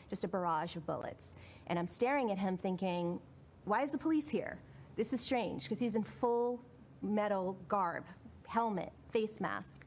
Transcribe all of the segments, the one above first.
just a barrage of bullets. And I'm staring at him thinking, why is the police here? This is strange, because he's in full metal garb, helmet, face mask,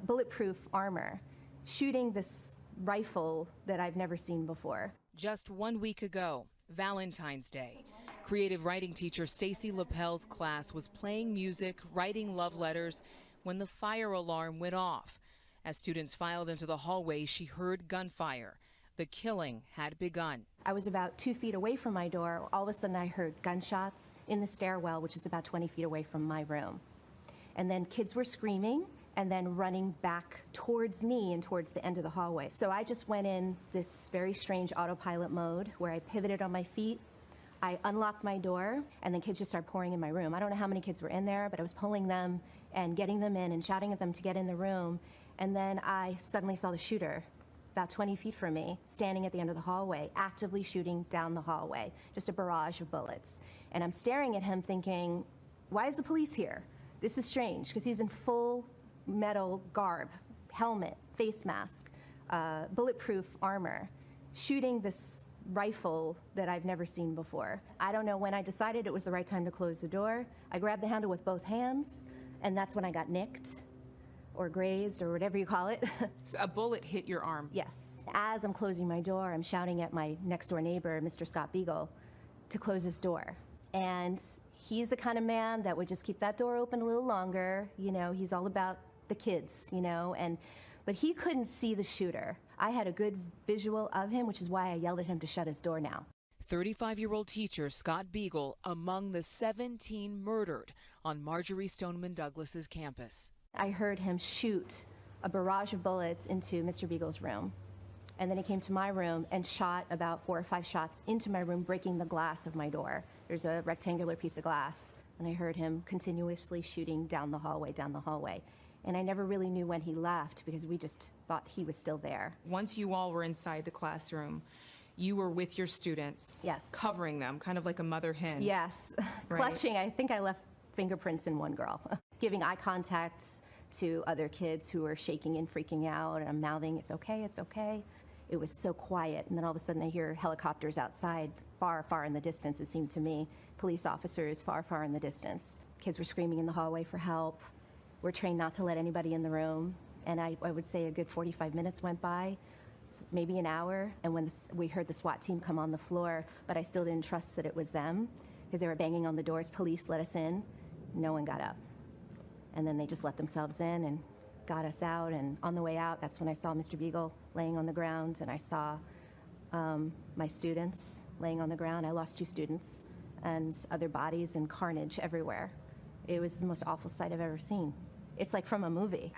bulletproof armor, shooting this rifle that I've never seen before. Just 1 week ago, Valentine's Day, creative writing teacher Stacy Lippel's class was playing music, writing love letters when the fire alarm went off. As students filed into the hallway, she heard gunfire. The killing had begun. I was about 2 feet away from my door. All of a sudden I heard gunshots in the stairwell, which is about 20 feet away from my room. And then kids were screaming and then running back towards me and towards the end of the hallway. So I just went in this very strange autopilot mode where I pivoted on my feet. I unlocked my door, and then kids just started pouring in my room. I don't know how many kids were in there, but I was pulling them and getting them in and shouting at them to get in the room. And then I suddenly saw the shooter about 20 feet from me, standing at the end of the hallway, actively shooting down the hallway, just a barrage of bullets. And I'm staring at him thinking, why is the police here? This is strange, because he's in full metal garb, helmet, face mask, bulletproof armor, shooting this rifle that I've never seen before. I don't know when I decided it was the right time to close the door. I grabbed the handle with both hands, and that's when I got nicked, or grazed, or whatever you call it. So a bullet hit your arm? Yes. As I'm closing my door, I'm shouting at my next door neighbor, Mr. Scott Beagle, to close his door. And he's the kind of man that would just keep that door open a little longer. You know, he's all about the kids, you know, but he couldn't see the shooter. I had a good visual of him, which is why I yelled at him to shut his door now. 35-year-old teacher Scott Beagle among the 17 murdered on Marjory Stoneman Douglas's campus. I heard him shoot a barrage of bullets into Mr. Beagle's room. And then he came to my room and shot about 4 or 5 shots into my room, breaking the glass of my door. There's a rectangular piece of glass. And I heard him continuously shooting down the hallway. And I never really knew when he left because we just thought he was still there. Once you all were inside the classroom, you were with your students. Yes. Covering them, kind of like a mother hen. Yes. Right. Clutching. I think I left fingerprints in one girl. Giving eye contact to other kids who were shaking and freaking out, and I'm mouthing, it's okay, it's okay. It was so quiet, and then all of a sudden I hear helicopters outside, far, far in the distance, it seemed to me. Police officers far, far in the distance. Kids were screaming in the hallway for help. We're trained not to let anybody in the room, and I would say a good 45 minutes went by, maybe an hour, and when we heard the SWAT team come on the floor, but I still didn't trust that it was them, because they were banging on the doors. Police let us in. No one got up. And then they just let themselves in and got us out, and on the way out, that's when I saw Mr. Beagle laying on the ground, and I saw my students laying on the ground. I lost 2 students, and other bodies and carnage everywhere. It was the most awful sight I've ever seen. It's like from a movie.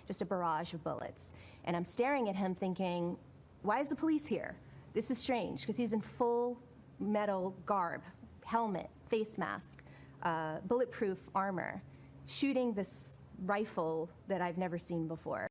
Just a barrage of bullets. And I'm staring at him thinking, why is the police here? This is strange, because he's in full metal garb, helmet, face mask, bulletproof armor, shooting this rifle that I've never seen before.